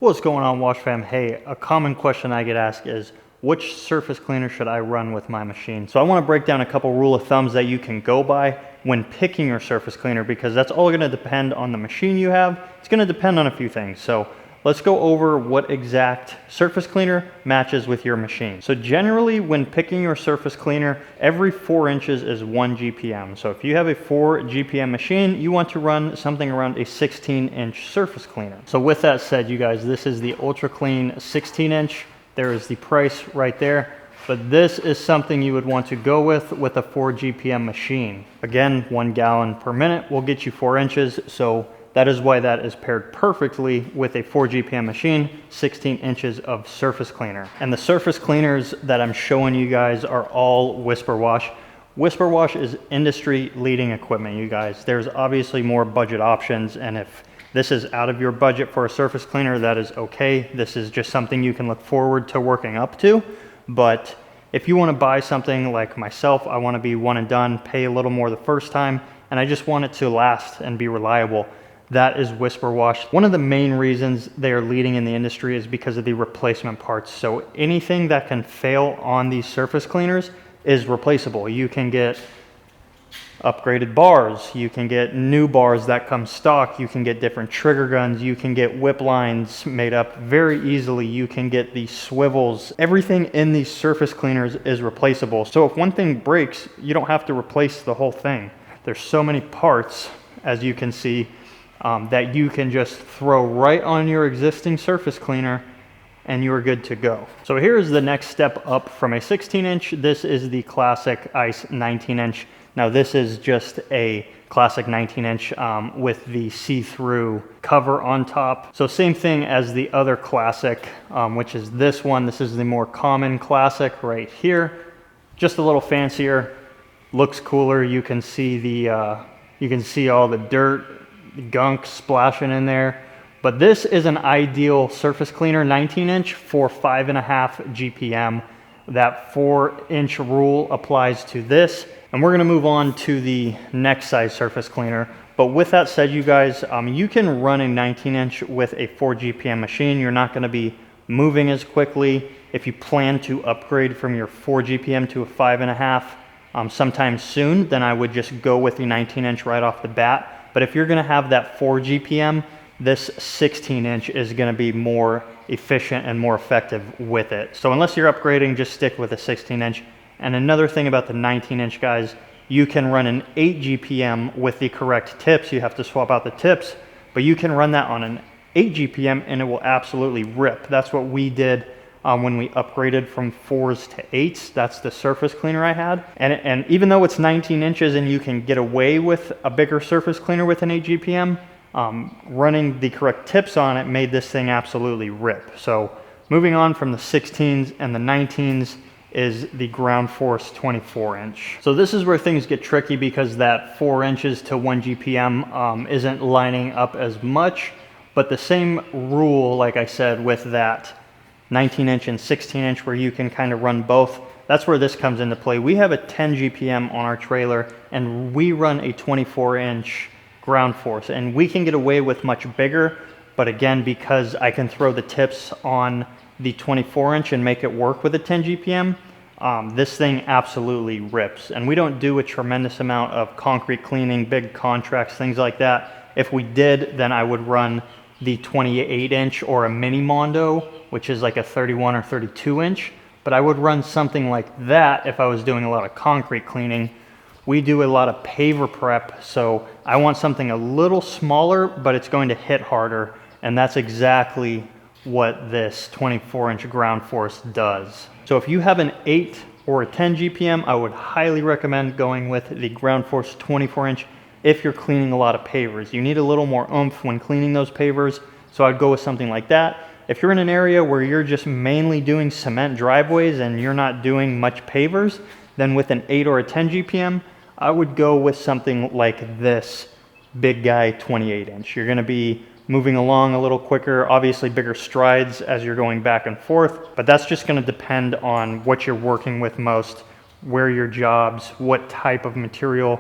What's going on, Wash Fam? Hey, a common question I get asked is, which surface cleaner should I run with my machine? So I want to break down a couple rule of thumbs that you can go by when picking your surface cleaner, because that's all going to depend on the machine you have. It's going to depend on a few things. So let's go over what exact surface cleaner matches with your machine. So generally, when picking your surface cleaner, every 4 inches is 1 GPM. So if you have a 4 GPM machine, you want to run something around a 16-inch surface cleaner. So with that said, you guys, this is the Ultra Clean 16-inch. There is the price right there. But this is something you would want to go with a 4 GPM machine. Again, 1 gallon per minute will get you 4 inches. So that is why that is paired perfectly with a 4 GPM machine, 16 inches of surface cleaner. And the surface cleaners that I'm showing you guys are all Whisper Wash. Whisper Wash is industry leading equipment, you guys. There's obviously more budget options, and if this is out of your budget for a surface cleaner, that is okay. This is just something you can look forward to working up to. But if you want to buy something like myself, I want to be one and done, pay a little more the first time, and I just want it to last and be reliable. That is Whisper Wash. One of the main reasons they are leading in the industry is because of the replacement parts. So anything that can fail on these surface cleaners is replaceable. You can get upgraded bars, you can get new bars that come stock, you can get different trigger guns, you can get whip lines made up very easily, you can get the swivels. Everything in these surface cleaners is replaceable. So if one thing breaks, you don't have to replace the whole thing. There's so many parts, as you can see, that you can just throw right on your existing surface cleaner and you're good to go. So here's the next step up from a 16-inch. This is the classic Ice 19-inch. Now this is just a classic 19-inch with the see-through cover on top. So same thing as the other classic, which is this one. This is the more common classic right here. Just a little fancier, looks cooler. You can see all the dirt, gunk splashing in there. But this is an ideal surface cleaner, 19-inch for 5.5 GPM. That 4-inch rule applies to this. And we're gonna move on to the next size surface cleaner. But with that said, you guys, you can run a 19-inch with a 4 GPM machine. You're not gonna be moving as quickly. If you plan to upgrade from your 4 GPM to a 5.5 sometime soon, then I would just go with the 19-inch right off the bat. But if you're gonna have that 4 GPM, this 16-inch is gonna be more efficient and more effective with it. So unless you're upgrading, just stick with a 16-inch. And another thing about the 19-inch, guys, you can run an 8 GPM with the correct tips. You have to swap out the tips, but you can run that on an 8 GPM and it will absolutely rip. That's what we did when we upgraded from 4s to 8s. That's the surface cleaner I had. And even though it's 19 inches and you can get away with a bigger surface cleaner with an 8 GPM, running the correct tips on it made this thing absolutely rip. So moving on from the 16s and the 19s is the Ground Force 24-inch. So this is where things get tricky because that 4 inches to 1 GPM isn't lining up as much, but the same rule, like I said, with that 19-inch and 16-inch where you can kind of run both, that's where this comes into play. We have a 10 GPM on our trailer and we run a 24-inch Ground Force, and we can get away with much bigger, but again, because I can throw the tips on the 24-inch and make it work with a 10 GPM, this thing absolutely rips. And we don't do a tremendous amount of concrete cleaning, big contracts, things like that. If we did, then I would run the 28-inch or a mini Mondo, which is like a 31 or 32-inch. But I would run something like that if I was doing a lot of concrete cleaning. We do a lot of paver prep, so I want something a little smaller, but it's going to hit harder. And that's exactly what this 24-inch Ground Force does. So if you have an 8 or a 10 GPM, I would highly recommend going with the Ground Force 24-inch if you're cleaning a lot of pavers. You need a little more oomph when cleaning those pavers, so I'd go with something like that. If you're in an area where you're just mainly doing cement driveways and you're not doing much pavers, then with an 8 or a 10 GPM, I would go with something like this big guy 28-inch. You're gonna be moving along a little quicker, obviously bigger strides as you're going back and forth, but that's just gonna depend on what you're working with most, where your jobs, what type of material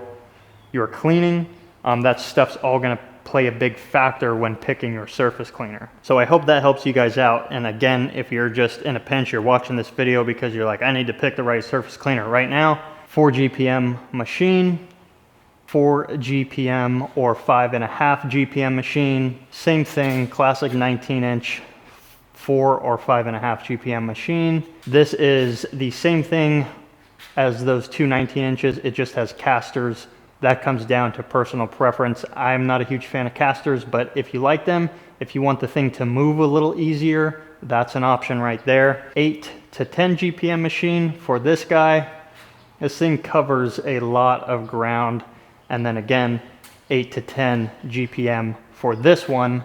you're cleaning. That stuff's all gonna play a big factor when picking your surface cleaner. So I hope that helps you guys out. And again, if you're just in a pinch, you're watching this video because you're like, I need to pick the right surface cleaner right now, 4 GPM machine, 4 GPM or 5.5 GPM machine, same thing, classic 19-inch 4 or 5.5 GPM machine. This is the same thing as those two 19 inches, it just has casters. That comes down to personal preference. I'm not a huge fan of casters, but if you like them, if you want the thing to move a little easier, that's an option right there. 8 to 10 GPM machine for this guy. This thing covers a lot of ground. And then again, 8 to 10 GPM for this one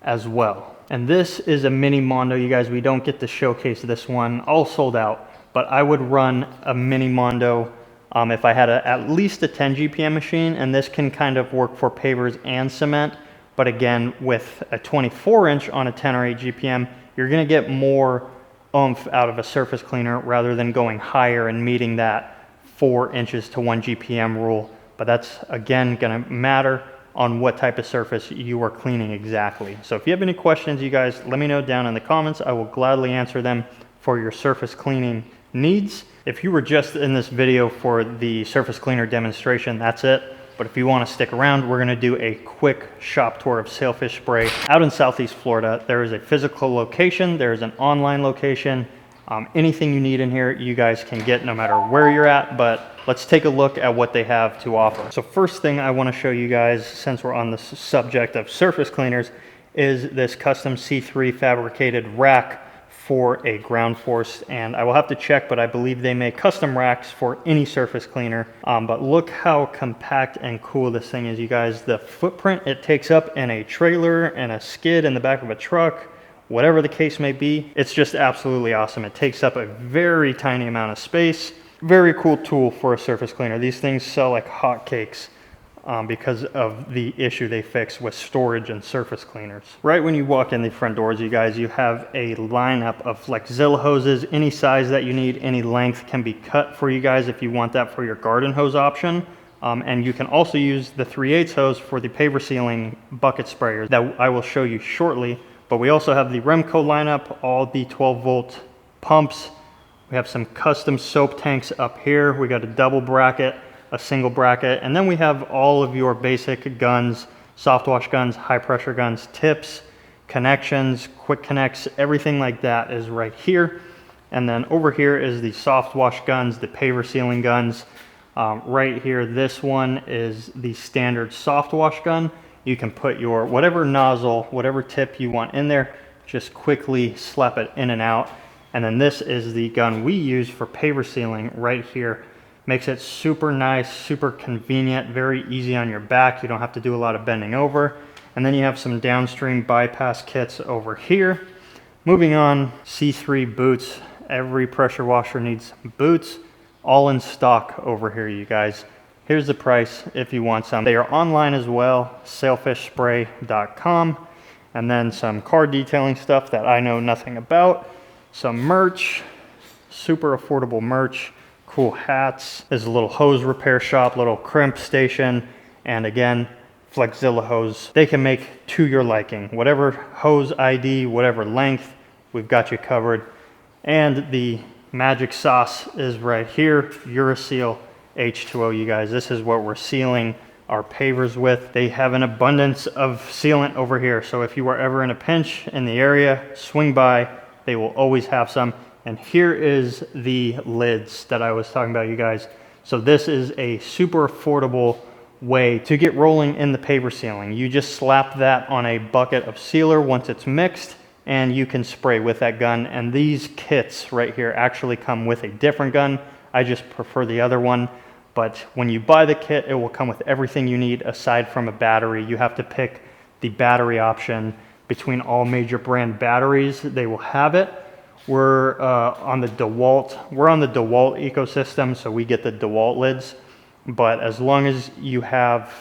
as well. And this is a mini Mondo, you guys. We don't get to showcase this one, all sold out, but I would run a mini Mondo if I had at least a 10 GPM machine, and this can kind of work for pavers and cement. But again, with a 24-inch on a 10 or 8 GPM, you're gonna get more oomph out of a surface cleaner rather than going higher and meeting that 4 inches to 1 GPM rule. But that's, again, gonna matter on what type of surface you are cleaning exactly. So if you have any questions, you guys, let me know down in the comments. I will gladly answer them for your surface cleaning needs. If you were just in this video for the surface cleaner demonstration, that's it. But if you want to stick around, we're going to do a quick shop tour of Sailfish Spray out in Southeast Florida. There is a physical location, there is an online location. Anything you need in here, you guys can get no matter where you're at, but let's take a look at what they have to offer. So first thing I want to show you guys, since we're on the subject of surface cleaners, is this custom C3 fabricated rack for a ground force. And I will have to check, but I believe they make custom racks for any surface cleaner. But look how compact and cool this thing is, you guys. The footprint it takes up in a trailer and a skid in the back of a truck, whatever the case may be, it's just absolutely awesome. It takes up a very tiny amount of space. Very cool tool for a surface cleaner. These things sell like hotcakes because of the issue they fix with storage and surface cleaners. Right when you walk in the front doors, you guys, you have a lineup of Flexzilla hoses. Any size that you need, any length can be cut for you guys if you want that for your garden hose option. And you can also use the 3/8 hose for the paver sealing bucket sprayers that I will show you shortly. But we also have the Remco lineup, all the 12-volt pumps. We have some custom soap tanks up here. We got a double bracket, a single bracket, and then we have all of your basic guns, soft wash guns, high pressure guns, tips, connections, quick connects, everything like that is right here. And then over here is the soft wash guns, the paver sealing guns. Right here, this one is the standard soft wash gun. You can put your whatever nozzle, whatever tip you want in there, just quickly slap it in and out. And then this is the gun we use for paver sealing right here. Makes it super nice, super convenient, very easy on your back. You don't have to do a lot of bending over. And then you have some downstream bypass kits over here. Moving on, C3 boots. Every pressure washer needs boots, all in stock over here, you guys. Here's the price if you want some. They are online as well, sailfishspray.com. And then some car detailing stuff that I know nothing about. Some merch, super affordable merch, cool hats. There's a little hose repair shop, little crimp station, and again, Flexzilla hose. They can make to your liking. Whatever hose ID, whatever length, we've got you covered. And the magic sauce is right here, Uraseal H2O, you guys. This is what we're sealing our pavers with. They have an abundance of sealant over here, so if you are ever in a pinch in the area, swing by. They will always have some. And here is the lids that I was talking about, you guys. So this is a super affordable way to get rolling in the paver sealing. You just slap that on a bucket of sealer once it's mixed, and you can spray with that gun. And these kits right here actually come with a different gun. I just prefer the other one. But when you buy the kit, it will come with everything you need aside from a battery. You have to pick the battery option. Between all major brand batteries, they will have it. We're on the DeWalt ecosystem, so we get the DeWalt lids. But as long as you have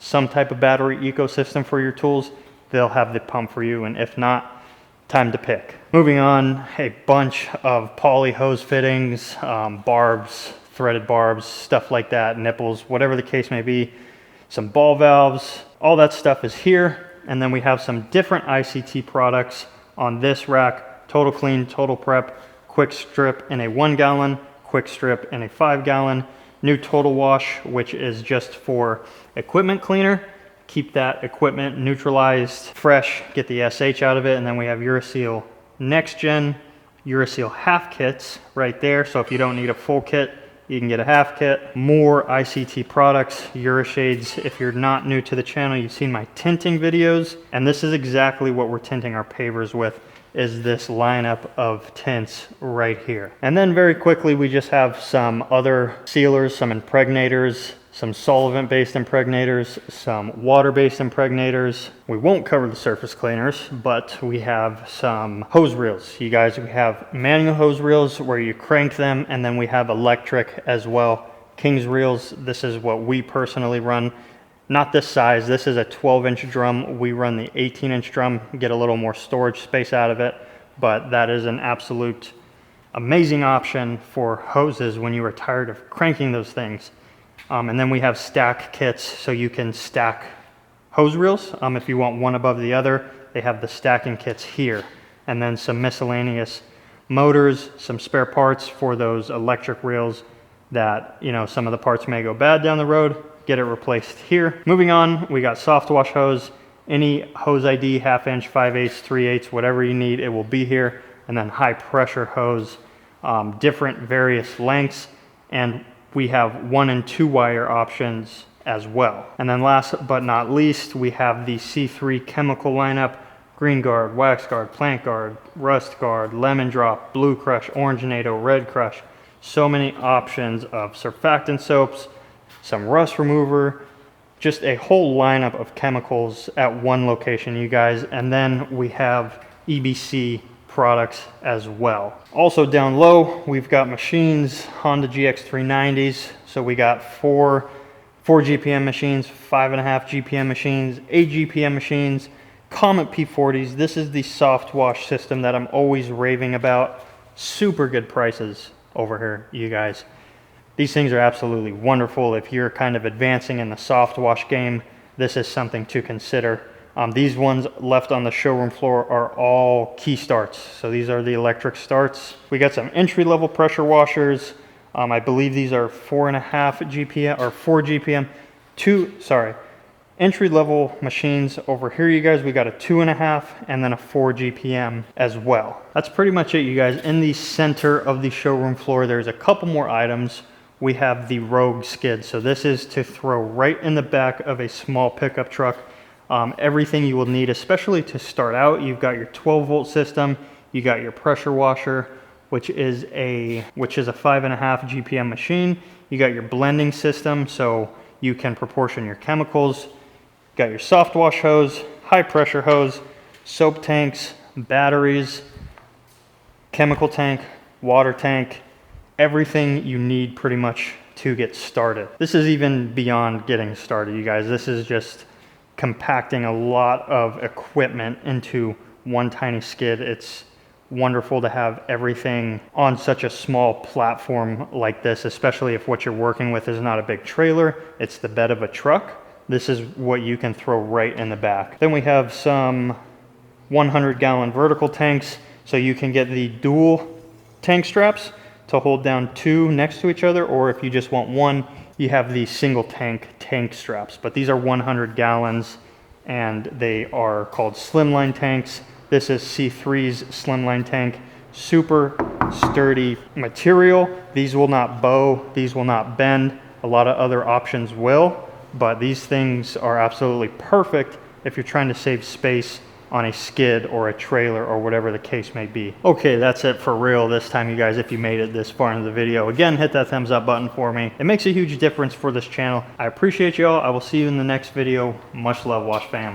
some type of battery ecosystem for your tools, they'll have the pump for you. And if not, time to pick. Moving on, a bunch of poly hose fittings, barbs, threaded barbs, stuff like that, nipples, whatever the case may be. some ball valves, all that stuff is here. And then we have some different ICT products on this rack: Total Clean, Total Prep, Quick Strip in a 1 gallon, Quick Strip in a 5 gallon, new Total Wash, which is just for equipment cleaner. Keep that equipment neutralized, fresh, get the SH out of it. And then we have Uraseal Next Gen, Uraseal half kits right there. So if you don't need a full kit, you can get a half kit. More ICT products, Urashades. If you're not new to the channel, you've seen my tinting videos, and this is exactly what we're tinting our pavers with, is this lineup of tints right here. And then very quickly, we just have some other sealers, some impregnators, some solvent-based impregnators, some water-based impregnators. We won't cover the surface cleaners, but we have some hose reels. You guys, we have manual hose reels where you crank them, and then we have electric as well. King's reels, this is what we personally run. Not this size, this is a 12-inch drum. We run the 18-inch drum, get a little more storage space out of it, but that is an absolute amazing option for hoses when you are tired of cranking those things. And then we have stack kits, so you can stack hose reels. If you want one above the other, they have the stacking kits here. And then some miscellaneous motors, some spare parts for those electric reels that, you know, some of the parts may go bad down the road, get it replaced here. Moving on, we got soft wash hose. Any hose ID, 1/2 inch, 5/8, 3/8, whatever you need, it will be here. And then high pressure hose, different various lengths, and we have 1 and 2 wire options as well. And then last but not least, we have the C3 chemical lineup: Green Guard, Wax Guard, Plant Guard, Rust Guard, Lemon Drop, Blue Crush, Orangeado, Red Crush. So many options of surfactant soaps, some rust remover, just a whole lineup of chemicals at one location, you guys. And then we have EBC products as well. Also down low, we've got machines, Honda GX390s. So we got four 4 GPM machines, 5.5 GPM machines, 8 GPM machines, Comet P40s. This is the soft wash system that I'm always raving about. Super good prices over here, you guys. These things are absolutely wonderful. If you're kind of advancing in the soft wash game, this is something to consider. These ones left on the showroom floor are all key starts. So these are the electric starts. We got some entry-level pressure washers. I believe these are 4.5 GPM or 4 GPM. Entry-level machines over here, you guys. We got a 2.5 and then a 4 GPM as well. That's pretty much it, you guys. In the center of the showroom floor, there's a couple more items. We have the Rogue skid. So this is to throw right in the back of a small pickup truck. Everything you will need, especially to start out. You've got your 12-volt system, you got your pressure washer, which is a 5.5 GPM machine. You got your blending system, so you can proportion your chemicals. Got your soft wash hose, high pressure hose, soap tanks, batteries, chemical tank, water tank, everything you need pretty much to get started. This is even beyond getting started, you guys. This is just compacting a lot of equipment into one tiny skid. It's wonderful to have everything on such a small platform like this, especially if what you're working with is not a big trailer, it's the bed of a truck. This is what you can throw right in the back. Then we have some 100-gallon vertical tanks, so you can get the dual tank straps to hold down 2 next to each other, or if you just want 1, you have the single tank straps. But these are 100 gallons and they are called slimline tanks. This is C3's slimline tank. Super sturdy material. These will not bow, these will not bend. A lot of other options will, but these things are absolutely perfect if you're trying to save space on a skid or a trailer or whatever the case may be. Okay, that's it for real this time, you guys. If you made it this far into the video, again, hit that thumbs up button for me. It makes a huge difference for this channel. I appreciate y'all. I will see you in the next video. Much love, Wash fam.